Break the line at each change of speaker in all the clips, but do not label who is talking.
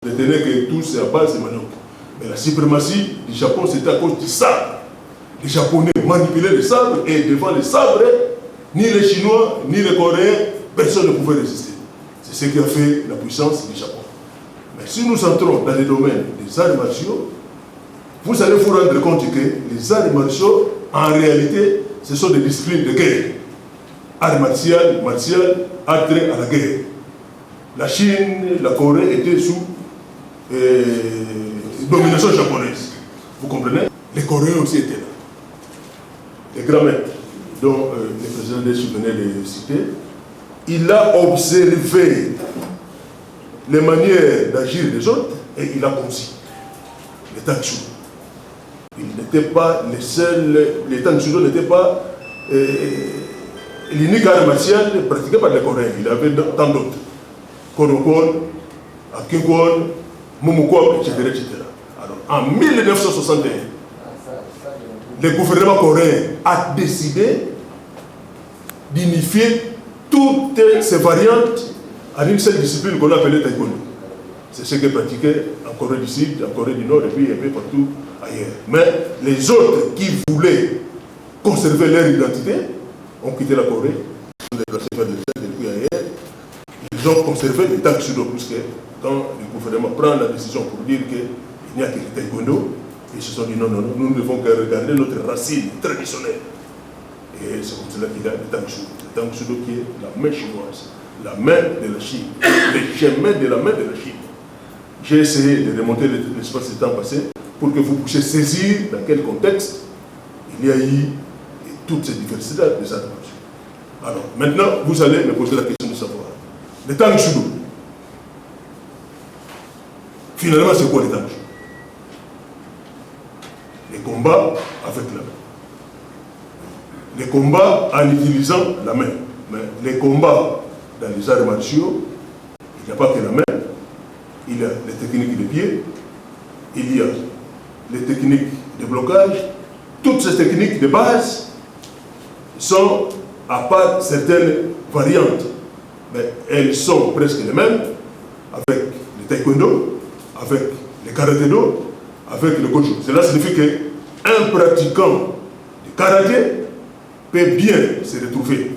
Retenez que tout c'est à base de manioc. Mais la suprématie du Japon, c'était à cause du sabre. Les Japonais manipulaient le sabre et devant le sabre, ni les Chinois, ni les Coréens, personne ne pouvait résister. C'est ce qui a fait la puissance du Japon. Mais si nous entrons dans les domaines des arts martiaux, vous allez vous rendre compte que les arts martiaux, en réalité, ce sont des disciplines de guerre. Art martial, attrait à la guerre. La Chine, la Corée étaient sous domination japonaise. Vous comprenez? Les Coréens aussi étaient là. Les grands maîtres, dont le président Deschamps venait de citer, il a observé les manières d'agir des autres et il a conçu les Tangshu. Il n'était pas les seuls, les Tangshu n'étaient pas l'unique art martial pratiqué par les Coréens. Il y avait tant d'autres. Konokon, Akinkon, Mumukon, etc., etc. Alors, en 1961, le gouvernement coréen a décidé d'unifier toutes ces variantes en une seule discipline qu'on appelait taekwondo. C'est ce que pratiquait en Corée du Sud, en Corée du Nord et puis un peu partout ailleurs. Mais les autres qui voulaient conserver leur identité ont quitté la Corée, ont déplacé vers le Tchad et puis ailleurs. Ils ont conservé le Tangshudo, puisque quand le gouvernement prend la décision pour dire qu'il n'y a que le taekwondo, ils se sont dit non, non, non, nous ne devons que regarder notre racine traditionnelle. Et c'est comme cela qu'il y a le Tangshudo. Le Tangshudo qui est la main chinoise, la main de la Chine, le chemin de la main de la Chine. J'ai essayé de remonter l'espace du temps passé pour que vous puissiez saisir dans quel contexte il y a eu toutes ces diversités des arts martiaux. Alors, maintenant, vous allez me poser la question de savoir. Le Tangshudo, finalement, c'est quoi le Tangshudo? Les combats avec la main. Les combats en utilisant la main. Mais les combats dans les arts martiaux, il n'y a pas que la main. Il y a les techniques de pied, il y a les techniques de blocage. Toutes ces techniques de base sont, à part certaines variantes, mais elles sont presque les mêmes avec le taekwondo, avec le karaté-do, avec le goju. Cela signifie qu'un pratiquant de karaté peut bien se retrouver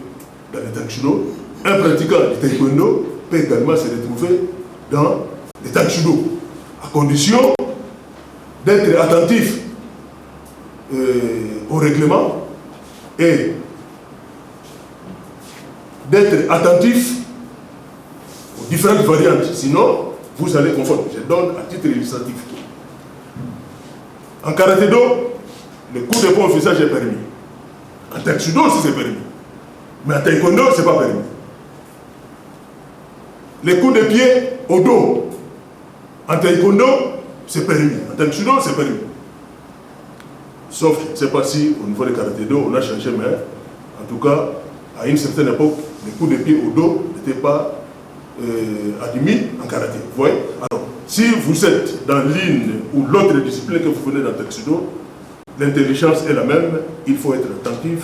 dans le tangshudo. Un pratiquant de taekwondo peut également se retrouver dans le tangshudo, à condition d'être attentif au règlement et d'être attentif aux différentes variantes. Sinon, vous allez confondre. Je donne à titre illustratif. En karaté-do, le coup de poing au visage est permis. En tangshudo aussi c'est permis. Mais en taekwondo, ce n'est pas permis. Les coups de pied au dos. En taekwondo, c'est permis. En tangshudo, c'est permis. Sauf, je ne sais pas si au niveau du karaté-do, on a changé, mais en tout cas, à une certaine époque, les coups de pied au dos n'étaient pas admis en karaté. Vous voyez? Alors, si vous êtes dans l'une ou l'autre discipline que vous venez dans le taekwondo, l'intelligence est la même. Il faut être attentif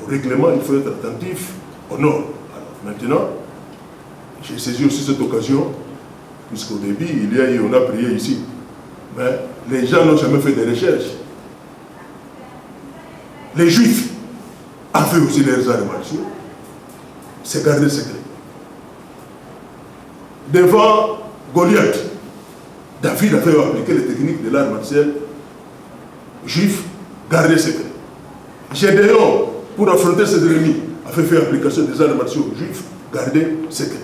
au règlement, il faut être attentif au nord. Alors, maintenant, j'ai saisi aussi cette occasion, puisqu'au début, on a prié ici. Mais les gens n'ont jamais fait de recherches. Les Juifs ont fait aussi leurs arts martiaux. C'est gardé secret. Devant Goliath, David avait appliqué les techniques de l'art martial juif, gardé secret. Gédéon, pour affronter ses ennemis, avait fait application des arts martiaux juifs, gardé secret.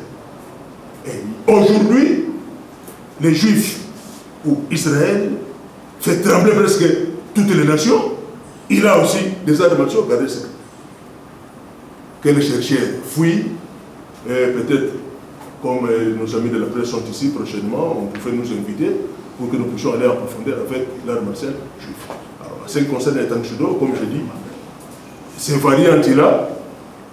Et aujourd'hui, les Juifs ou Israël fait trembler presque toutes les nations. Il a aussi des arts martiaux gardés secrets. Que les chercheurs fuient, peut-être comme nos amis de la presse sont ici prochainement, on pouvait nous inviter pour que nous puissions aller en profondeur avec l'art martial juif. Alors, en ce qui concerne les tangshudo, comme je dis, ces variantes-là,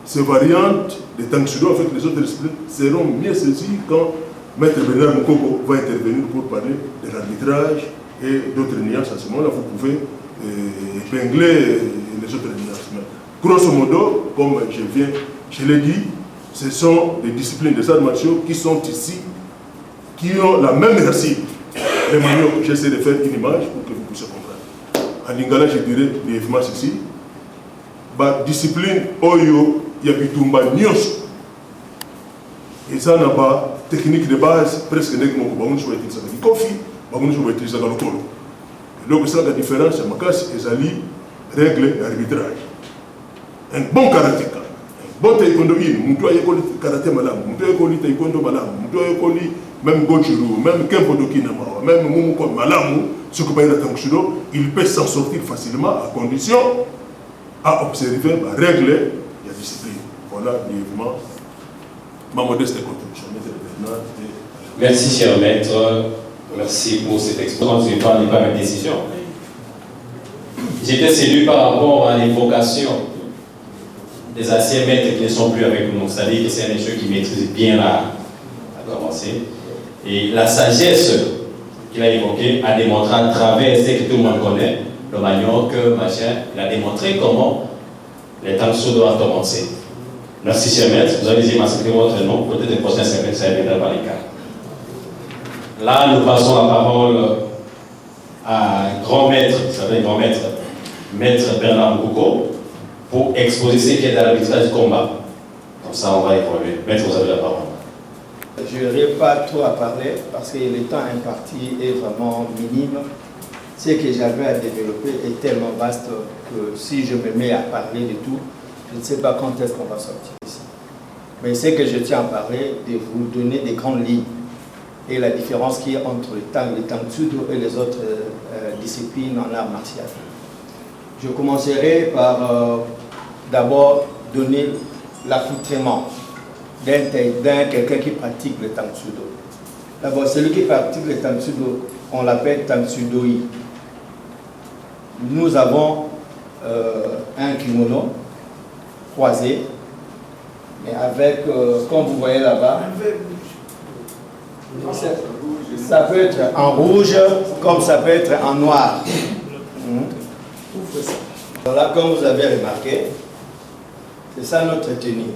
ces variantes des tangshudo avec les autres disciplines seront mieux saisies quand Maître Bernard Mukoko va intervenir pour parler de l'arbitrage et d'autres nuances. À ce moment-là, vous pouvez épingler les autres nuances. Mais, grosso modo, comme je l'ai dit, ce sont des disciplines des arts martiaux qui sont ici qui ont la même racine. Les maniocs, j'essaie de faire une image pour que vous puissiez comprendre. En lingala, je dirais brièvement ceci. La discipline Oyo Yabitumba Nyos. Et ça n'a pas technique de base, presque n'est que mon bamoun soit utilisé avec Kofi, bamoun soit utilisé avec le colo. Donc, c'est la différence, c'est ma règle d'arbitrage. Un bon karatéka, un bon taekwondo in, mutu ayekoli karaté malamu, mutu ayekoli taekwondo malamu, mutu ayekoli même gochuru, même kempo dokinama, même mumuko malamu, ce que paye la tangshudo, il peut s'en sortir facilement à condition à observer la règle et la discipline. Voilà brièvement ma modeste contribution.
Merci, cher maître. Merci pour cette exposition. Je ne parle pas ma décision. J'étais séduit par rapport à l'évocation des anciens maîtres qui ne sont plus avec nous. C'est-à-dire que c'est un monsieur qui maîtrise bien l'art, à commencer. Et la sagesse qu'il a évoquée a démontré à travers ce que tout le monde connaît, le manioc, machin, il a démontré comment les tangsou doivent commencer. Merci, cher maître. Vous avez dit masquer votre nom. Peut-être le prochain service, ça viendra par les cas. Là, nous passons la parole à un grand maître, vous savez, grand maître, maître Bernard Mbouko, pour exposer ce qui est dans l'arbitrage du combat. Comme ça, on va évoluer. Maître, vous avez la parole.
Je n'aurai pas trop à parler parce que le temps imparti est vraiment minime. Ce que j'avais à développer est tellement vaste que si je me mets à parler de tout, je ne sais pas quand est-ce qu'on va sortir ici. Mais ce que je tiens à parler, de vous donner des grandes lignes et la différence qu'il y a entre le Tangsudo et les autres disciplines en art martial. Je commencerai par d'abord donner l'accoutrement d'un quelqu'un qui pratique le Tangsudo. D'abord, celui qui pratique le Tangsudo, on l'appelle Tangsudoi. Nous avons un kimono croisé, mais avec, comme vous voyez là-bas, ça peut être en rouge, comme ça peut être en noir. Là, comme vous avez remarqué, c'est ça notre tenue.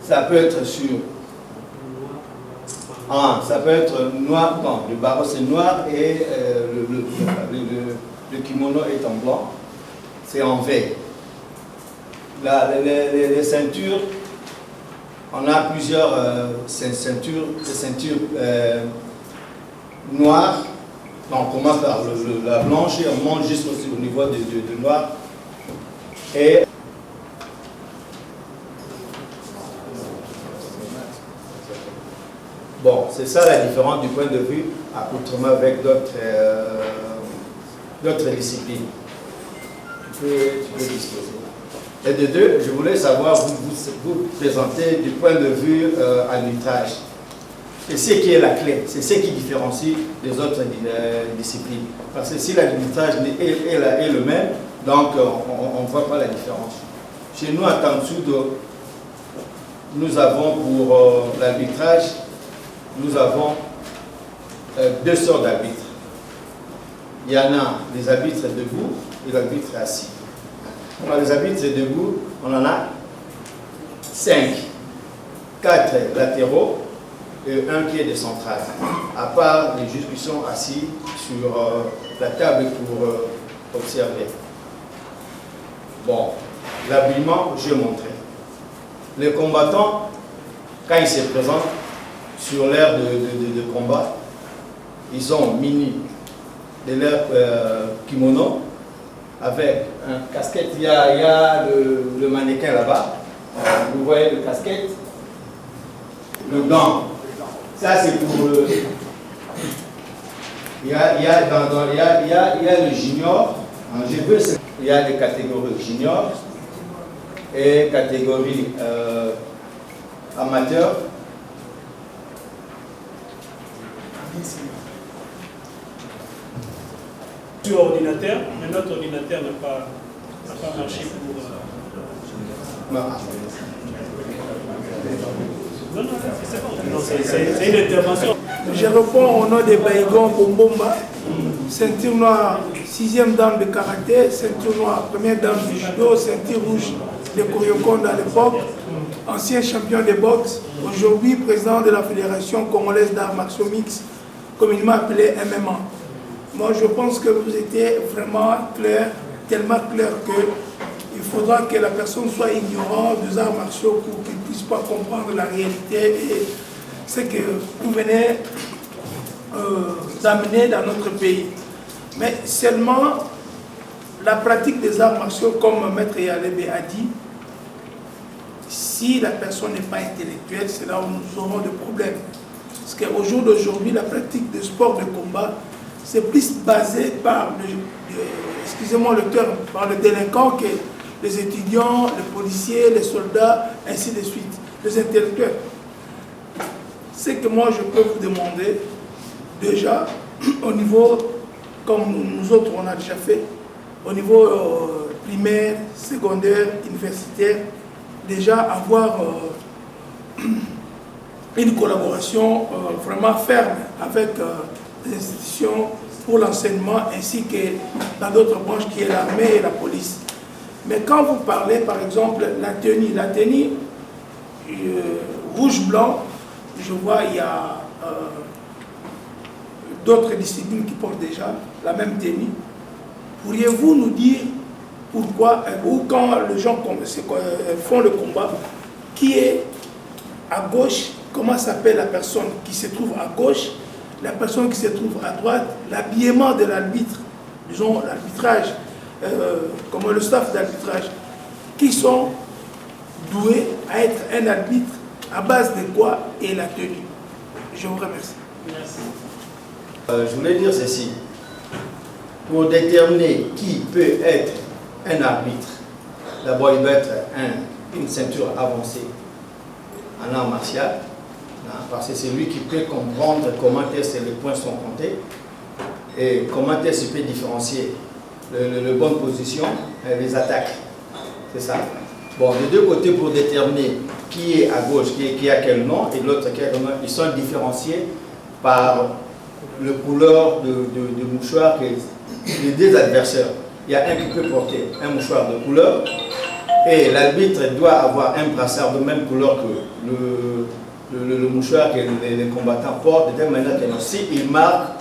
Ça peut être sur... ça peut être noir, non, le barreau c'est noir et le kimono est en blanc, c'est en V. Là, les ceintures, on a plusieurs ceintures noires. On commence par la blanche et on monte jusqu'au niveau de noir. Et bon, c'est ça la différence du point de vue accoutrement avec d'autres disciplines. Tu peux disposer. Et de deux, je voulais savoir, vous présenter du point de vue arbitrage. C'est ce qui est la clé, c'est ce qui différencie les autres disciplines. Parce que si l'arbitrage est le même, donc on ne voit pas la différence. Chez nous, à Tangsudo, nous avons pour l'arbitrage, nous avons deux sortes d'arbitres. Il y en a des arbitres debout et l'arbitre assis. On a les arbitres debout, on en a 5, 4 latéraux et un qui est de central, à part les juges qui sont assis sur la table pour observer. Bon, l'habillement, je vais montrer. Les combattants, quand ils se présentent sur l'aire de combat, ils sont munis de leur kimono avec un casquette. Il y a le mannequin là-bas. Vous voyez le casquette, le gant. Ça c'est pour le... Il y a le junior. En GP, il y a des catégories junior et catégorie amateur.
Sur ordinateur, mais notre ordinateur n'a pas marché pour...
Non.
Non, c'est une intervention.
Je réponds au nom de Baïgon Bombomba, ceinture noire, 6e dame de karaté, ceinture noire, 1re dame du judo, ceinture rouge de Koryokon à l'époque, ancien champion de boxe, aujourd'hui président de la Fédération congolaise d'arts martiaux mixtes, communément appelée MMA. Moi, je pense que vous étiez vraiment clair, tellement clair qu'il faudra que la personne soit ignorante des arts martiaux pour qu'il ne puisse pas comprendre la réalité et ce que vous venez d'amener dans notre pays. Mais seulement la pratique des arts martiaux, comme Maître Yalebe a dit, si la personne n'est pas intellectuelle, c'est là où nous aurons des problèmes. Parce qu'au jour d'aujourd'hui, la pratique de sport de combat, c'est plus basé par excusez-moi le terme, par le délinquant que les étudiants, les policiers, les soldats, ainsi de suite, les intellectuels. Ce que moi je peux vous demander, déjà, au niveau, comme nous autres on a déjà fait, au niveau primaire, secondaire, universitaire, déjà avoir une collaboration vraiment ferme avec les institutions pour l'enseignement ainsi que dans d'autres branches qui est l'armée et la police. Mais quand vous parlez par exemple la tenue rouge-blanc, je vois il y a d'autres disciplines qui portent déjà la même tenue. Pourriez-vous nous dire pourquoi, ou quand les gens font le combat, qui est à gauche, comment s'appelle la personne qui se trouve à gauche, la personne qui se trouve à droite, l'habillement de l'arbitre, disons l'arbitrage, comme le staff d'arbitrage, qui sont doués à être un arbitre à base de quoi et la tenue. Je vous remercie.
Merci.
Je voulais dire ceci. Pour déterminer qui peut être un arbitre, d'abord il doit être une ceinture avancée en art martial, parce que c'est lui qui peut comprendre comment est-ce que les points sont comptés et comment est-ce qu'il peut différencier les bonnes positions et les attaques. C'est ça. Bon, les deux côtés pour déterminer qui est à gauche, qui a quel nom et l'autre qui a quel nom, ils sont différenciés par le couleur de mouchoir des deux adversaires. Il y a un qui peut porter un mouchoir de couleur et l'arbitre doit avoir un brassard de même couleur que le mouchoir que les combattants portent, de telle manière que s'il marque,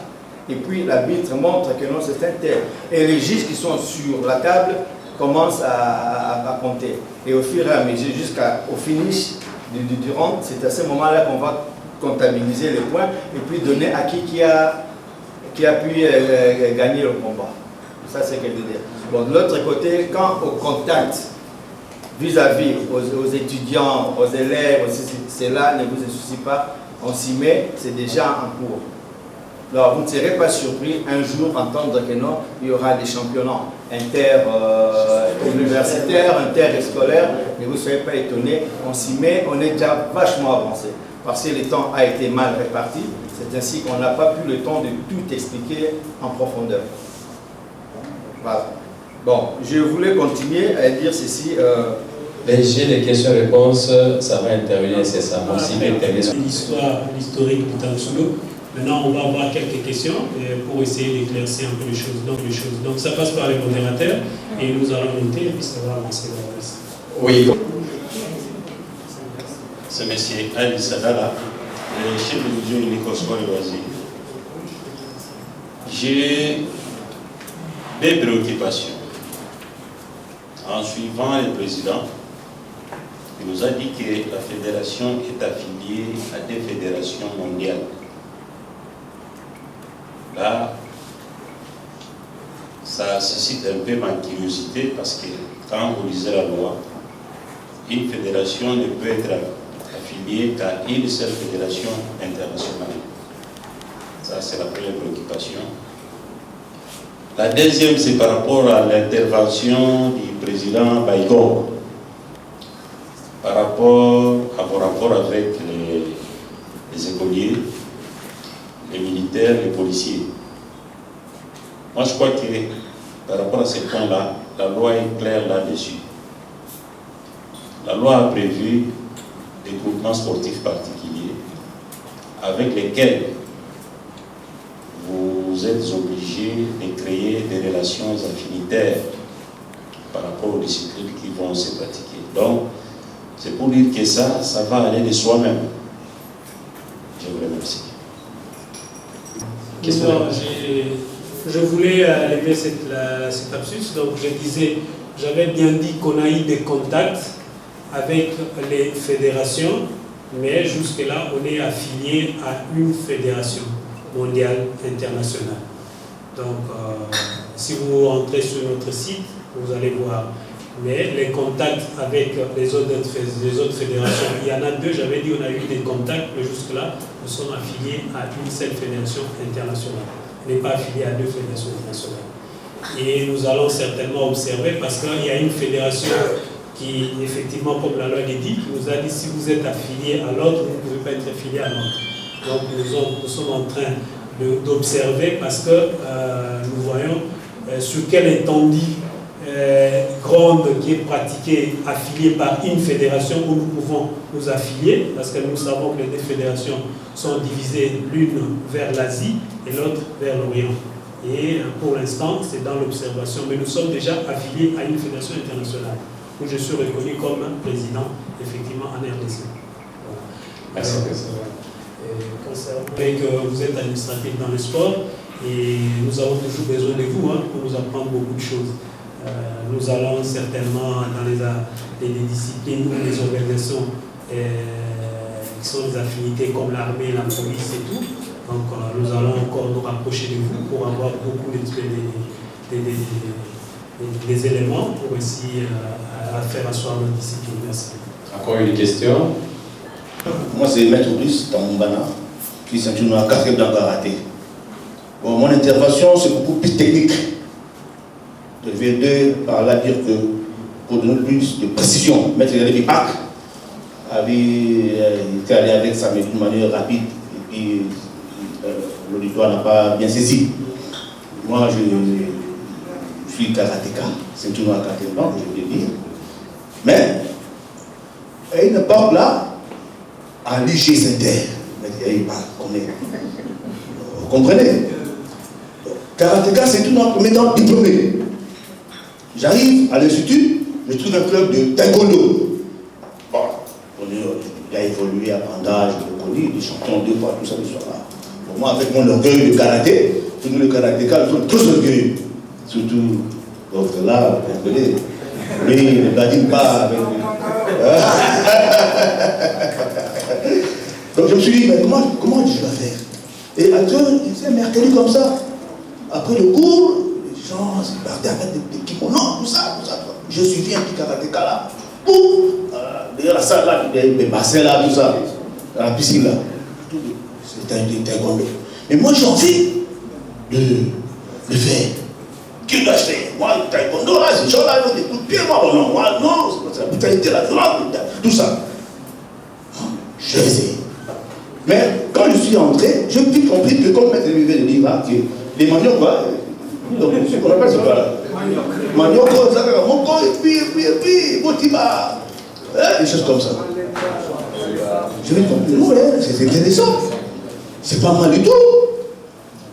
et puis l'arbitre montre que non, c'est un tel. Et les juges qui sont sur la table commencent à compter. Et au fur et à mesure, jusqu'au finish du round, c'est à ce moment-là qu'on va comptabiliser les points et puis donner à qui a pu gagner le combat. Ça, c'est ce qu'elle veut dire. Bon, de l'autre côté, quand au contact vis-à-vis aux étudiants, aux élèves, cela ne vous soucie pas, on s'y met, c'est déjà en cours. Alors, vous ne serez pas surpris un jour d'entendre que non, il y aura des championnats inter-universitaires, inter-scolaires, ne vous soyez pas étonnés, on s'y met, on est déjà vachement avancé. Parce que le temps a été mal réparti, c'est ainsi qu'on n'a pas pu le temps de tout expliquer en profondeur. Voilà. Bon, je voulais continuer à dire ceci.
J'ai des questions-réponses, ça va intervenir incessamment.
L'historique du Tansulo. Maintenant, on va avoir quelques questions pour essayer d'éclaircir un peu les choses. Donc, ça passe par les modérateurs et nous allons noter et puis ça va avancer dans la liste.
Oui.
C'est M. Ali Sadala, le chef de division unique au sport et loisirs. J'ai des préoccupations. En suivant le président, il nous a dit que la fédération est affiliée à des fédérations mondiales. Là, ça suscite un peu ma curiosité parce que quand vous lisez la loi, une fédération ne peut être affiliée qu'à une seule fédération internationale. Ça, c'est la première préoccupation. La deuxième, c'est par rapport à l'intervention du président Baïgon, par rapport à vos rapports avec les écoliers, les militaires, les policiers. Moi, je crois que par rapport à ces points-là, la loi est claire là-dessus. La loi a prévu des groupements sportifs particuliers avec lesquels vous êtes obligés de créer des relations affinitaires par rapport aux disciplines qui vont se pratiquer. Donc, C'est pour dire que ça va aller de soi-même. Je vous remercie.
Je voulais lever cet absus. Donc je disais, j'avais bien dit qu'on a eu des contacts avec les fédérations, mais jusque-là, on est affilié à une fédération mondiale internationale. Donc, si vous rentrez sur notre site, vous allez voir. Mais les contacts avec les autres fédérations, il y en a deux, j'avais dit on a eu des contacts, mais jusque-là, nous sommes affiliés à une seule fédération internationale. On n'est pas affiliés à deux fédérations internationales. Et nous allons certainement observer, parce qu'il y a une fédération qui, effectivement, comme la loi le dit, qui nous a dit si vous êtes affilié à l'autre, vous ne pouvez pas être affilié à l'autre. Donc nous sommes en train d'observer parce que nous voyons sur quelle étendue grande qui est pratiquée, affiliée par une fédération où nous pouvons nous affilier, parce que nous savons que les deux fédérations sont divisées l'une vers l'Asie et l'autre vers l'Orient. Et pour l'instant, c'est dans l'observation, mais nous sommes déjà affiliés à une fédération internationale, où je suis reconnu comme président, effectivement, en RDC. Voilà.
Merci.
Que vous êtes administratif dans le sport, et nous avons toujours besoin de vous pour nous apprendre beaucoup de choses. Nous allons certainement dans les disciplines ou les organisations qui sont des affinités comme l'armée, la police et tout. Donc nous allons encore nous rapprocher de vous pour avoir beaucoup des éléments pour essayer à faire asseoir notre discipline. Merci.
Encore une question?
Moi, c'est Maître Brice Tamumbana, qui est ceinture noire 4e dans le karaté. Bon, mon intervention, c'est beaucoup plus technique. Je vais par là dire que, pour donner plus de précision, Maître Yadé Pac était allé avec ça, mais d'une manière rapide, et puis l'auditoire n'a pas bien saisi. Moi, je suis karatéka, ceinture noire 4e blanc, je vais le dire. Mais, à une époque là, à l'IG Inter, vous comprenez? Karatéka, c'est tout notre méthode diplômé. J'arrive à l'institut, je trouve un club de taekwondo. Bon, il a évolué à Panda, je le connais, des champions 2 fois, tout ça, tout ça. Pour moi, avec mon orgueil de karaté, tous les karatékas, ils sont tous orgueilleux. Surtout, donc là, vous comprenez, lui, il ne badine pas avec lui. Donc je me suis dit, mais comment je vais faire? Et à deux, c'est mercredi comme ça. Après le cours, les gens partaient avec des kimonos, tout ça. Je suivis un petit karatéka là. D'ailleurs, la salle là, des bassins là, tout ça. Dans la piscine là. C'était un taekwondo. Mais moi, j'ai envie de faire. Qui doit acheter? Moi, le taekwondo là, ces gens là, ils ont des coups de pied. Moi, non, c'est la brutalité, la drogue, tout ça. Je vais essayer. Mais quand je suis entré, j'ai vite compris que comme Maître Lévé le dit là, que les maniocs, donc ce qu'on appelle c'est quoi là? Manioc, et puis, Botiba, des choses comme ça. Je vais comprendre, c'est intéressant. C'est pas mal du tout.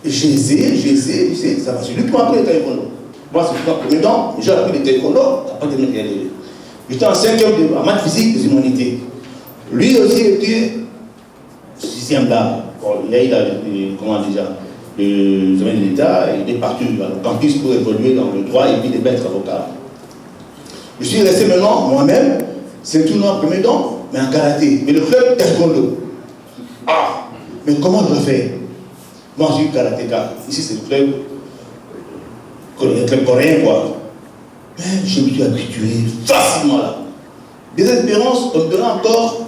J'ai essayé, ça va. C'est lui qui m'a appris le taekwondo. Moi, c'est pas premier temps, j'ai appris le taekwondo, après de mettre les. J'étais en 5e en maths physique des humanités. Lui aussi était 6e là. Il a eu comment déjà, le domaine de l'État, il est parti au campus pour évoluer dans le droit et puis de être avocat. Je suis resté maintenant moi-même, c'est tout noir premier temps, mais en karaté. Mais le club taekwondo. Ah, mais comment je vais faire? Moi, je suis karatéka. Ici, c'est le club coréen, quoi. Mais je me suis habitué facilement là. Des espérances, on me donnait encore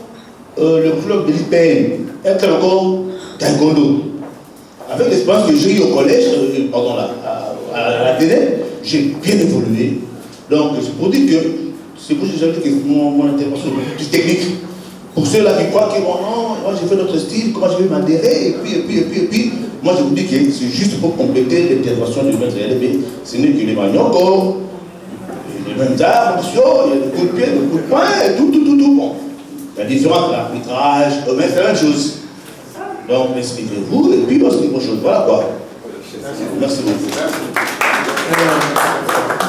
le club de l'IPN, un club encore taekwondo. Avec l'expérience que j'ai eue au collège, à la télé, j'ai bien évolué. Donc, c'est pour dire que, c'est pour ça que j'ai dit que mon intervention est plus technique. Pour ceux-là qui croient que, bon, non, moi j'ai fait notre style, comment je vais m'adhérer, et puis, moi je vous dis que c'est juste pour compléter l'intervention du maître LB. Ce n'est que les maniocs, les mêmes arts, il y a des coups de pied, des coups de poing, et tout. Bon. La différence de l'arbitrage, mais c'est la même chose. Donc, expliquez-vous, et puis, on se dit, bon, je ne sais pas, quoi. Merci beaucoup.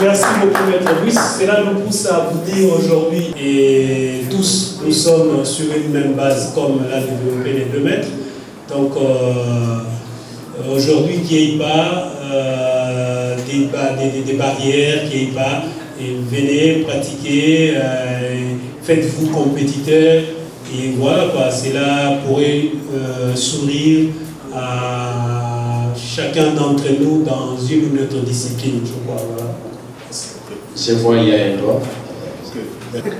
Merci beaucoup, Maître Louis. Cela nous pousse à vous dire aujourd'hui, et tous nous sommes sur une même base, comme l'a développé les deux maîtres. Donc, aujourd'hui, qu'il n'y ait pas des barrières, qu'il n'y ait pas, et venez pratiquer, faites-vous compétiteurs, et voilà quoi, cela pourrait sourire à chacun d'entre nous dans une ou autre discipline, je crois. Voilà.
Je vois, il y a un doigt.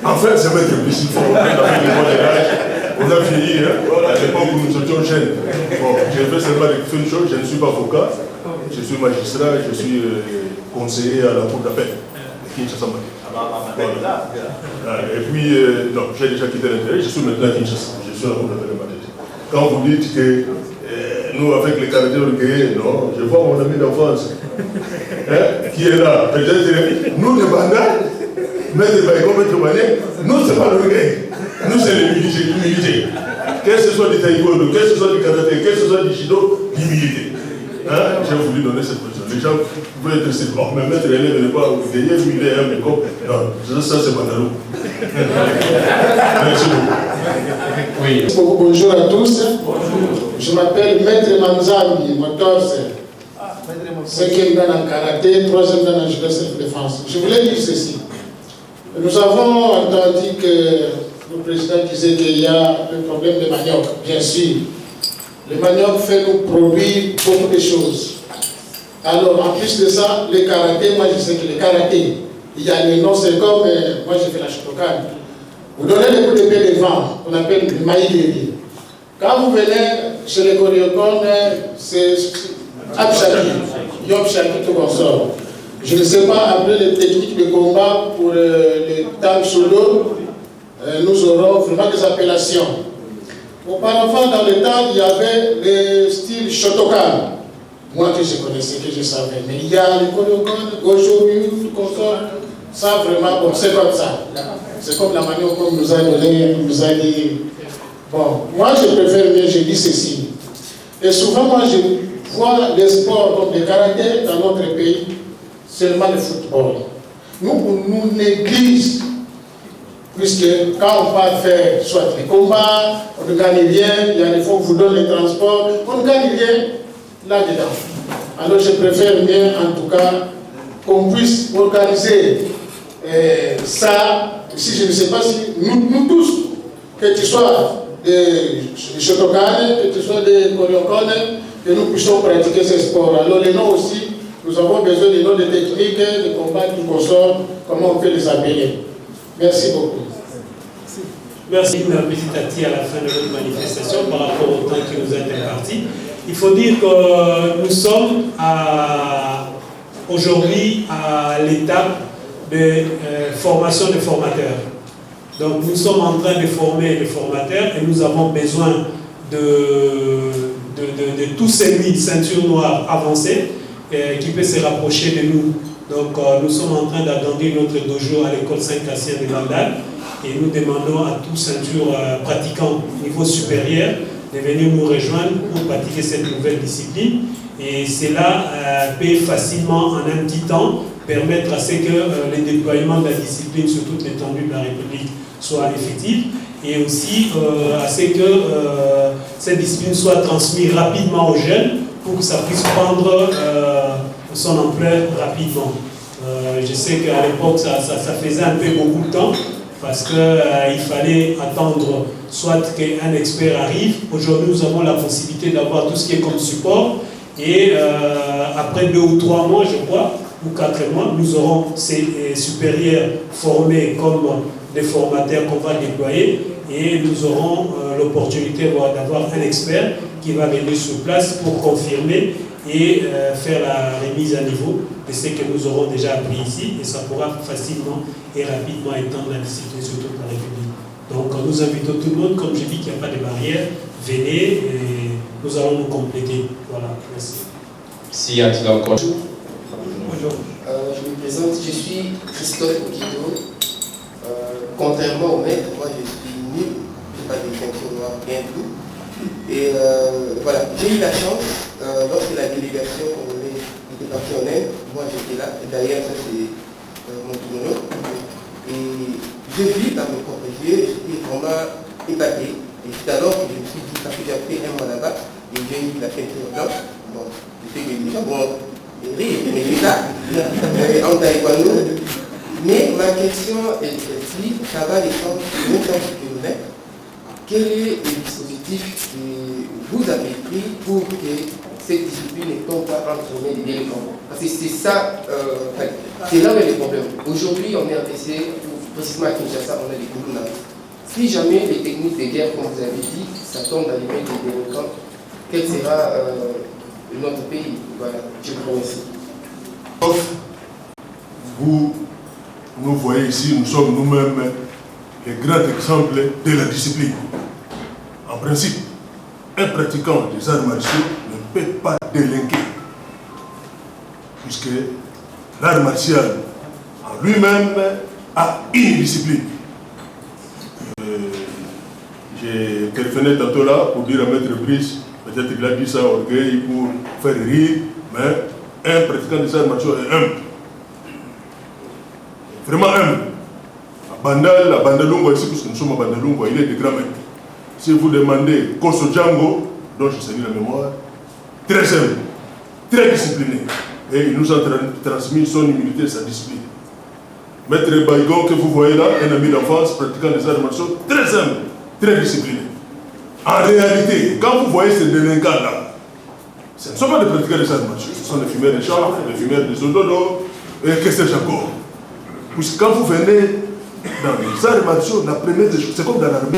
Enfin, c'est vrai que ici, on a fini, hein, à l'époque où nous étions jeunes. Bon, je vais seulement faire une chose, je ne suis pas avocat, je suis magistrat, je suis conseiller à la cour d'appel de Kinshasa. Voilà. Et puis, non, j'ai déjà quitté l'intérieur, je suis maintenant à Kinshasa, je suis à la cour d'appel de Matete. Quand vous dites que nous, avec les caractères recueillis, non, je vois mon ami d'enfance qui est là. Peut-être nous, les bandits, Maître Baïko, Maître Mané, nous, ce n'est pas le recueil. Nous, c'est l'humilité. Qu'est-ce que ce soit du taekwondo, qu'est-ce que ce soit du karaté, qu'est-ce que ce soit du judo, l'humilité. Hein? J'ai voulu donner cette position. Les gens veulent être si bon, mais Maître élève n'est pas gagné, lui, il est un méco. Non, ça, c'est Bandalou. Merci beaucoup.
Oui.
Bonjour à tous. Je m'appelle Maître Manzambi, Motorse. Cinquième dan en karaté, troisième dan en judo self-défense. Je voulais dire ceci. Nous avons entendu que le président disait qu'il y a le problème de manioc. Bien sûr, le manioc fait nous produire beaucoup de choses. Alors, en plus de ça, le karaté, moi je sais que le karaté, il y a les noms, c'est comme moi j'ai fait la Shotokan. Vous donnez les coups de pied devant, on appelle le maïdéri. Quand vous venez chez les choréocones, c'est Abshaki, Yopshaki, tout comme ça. Je ne sais pas, après les techniques de combat pour les tanks solo, nous aurons vraiment des appellations. Auparavant, dans le temps, il y avait le style Shotokan. Moi que je connaissais, que je savais. Mais il y a les choréocones, Gojo-Ryu, tout comme ça vraiment, bon, c'est comme ça. C'est comme la manière qu'on nous a donné, nous a dit. Bon, moi je préfère bien, je dis ceci. Et souvent, moi je vois les sports comme le karaté dans notre pays, seulement le football. Nous négligeons, puisque quand on va faire soit les combats, on ne gagne rien, il y a des fois on vous donne les transports, on ne gagne rien là-dedans. Alors je préfère bien, en tout cas, qu'on puisse organiser ça, si je ne sais pas si nous tous, que tu sois des Shotokan, que tu sois des choréocones, que nous puissions pratiquer ces sports. Alors les noms aussi, nous avons besoin des noms de techniques, de combats, du consort, comment on peut les appeler. Merci beaucoup.
Merci. Une petite activité à la fin de notre manifestation par rapport au temps qui nous est imparti. Il faut dire que nous sommes aujourd'hui à l'étape de formation de formateurs. Donc nous sommes en train de former les formateurs et nous avons besoin de tous ces ceintures noires avancées qui peuvent se rapprocher de nous. Donc nous sommes en train d'agrandir notre dojo à l'école Saint-Cassien de Bandal et nous demandons à tous ceintures pratiquants au niveau supérieur de venir nous rejoindre pour pratiquer cette nouvelle discipline. Et cela peut facilement, en un petit temps, permettre à ce que le déploiement de la discipline sur toute l'étendue de la République soit effectif et aussi à ce que cette discipline soit transmise rapidement aux jeunes pour que ça puisse prendre son ampleur rapidement. Je sais qu'à l'époque, ça faisait un peu beaucoup de temps parce qu'il fallait attendre soit qu'un expert arrive. Aujourd'hui, nous avons la possibilité d'avoir tout ce qui est comme support et après 2 ou 3 mois, je crois, ou 4 mois, nous aurons ces supérieurs formés comme des formateurs qu'on va déployer et nous aurons l'opportunité d'avoir un expert qui va venir sur place pour confirmer et faire la remise à niveau de ce que nous aurons déjà appris ici et ça pourra facilement et rapidement étendre la discipline sur toute la République. Donc nous invitons tout le monde, comme je dis qu'il n'y a pas de barrière, venez et nous allons nous compléter. Voilà, merci.
S'il y a encore.
Bonjour, je me présente, je suis Christophe Okido. Contrairement au maître, moi je suis nul, je n'ai pas de ceinture noire, rien du tout. Et voilà, j'ai eu la chance, lorsque la délégation était partie en Inde, moi j'étais là, et d'ailleurs ça c'est Montourno. Et je vis dans mes propres yeux, j'étais vraiment épaté. Et c'est alors que je me suis dit, parce que j'ai fait un mois là-bas, et j'ai eu la ceinture blanche. Bon, je sais que déjà, bon, mais c'est ça, en taekwondo. Mais ma question est si ça va dépendre de l'autre kilomètre. Quel est le dispositif que vous avez pris pour que cette discipline ne tombe pas entre les mains des délinquants? Parce que c'est ça, c'est là où il y a les problèmes. Aujourd'hui, on est RDC, précisément à Kinshasa, on a des Koulouna. Si jamais les techniques de guerre, comme vous avez dit, ça tombe dans les mains des délinquants, quel sera notre pays? Voilà, je vous remercie.
Vous, nous voyez ici, nous sommes nous-mêmes les grands exemples de la discipline. En principe, un pratiquant des arts martiaux ne peut pas délinquer, puisque l'art martial en lui-même a une discipline. J'ai téléphoné tantôt là pour dire à Maître Brice, peut-être qu'il a dit ça orgueil pour faire rire, mais un pratiquant des arts martiaux est humble. Vraiment humble. La Bandalungo ici, puisque nous sommes à Bandalungo, il est de grand maître. Si vous demandez Koso Django, dont je salue la mémoire, très humble, très discipliné. Et il nous a transmis son humilité et sa discipline. Maître Baïgon, que vous voyez là, un ami d'enfance, pratiquant des arts martiaux, très humble, très discipliné. En réalité, quand vous voyez ces délinquants-là, ce ne sont pas des pratiquants des arts martiaux, ce sont des fumeurs de chanvre, des fumeurs de zododo, et que sais-je encore. Puisque quand vous venez dans les arts martiaux, la première des choses, c'est comme dans l'armée.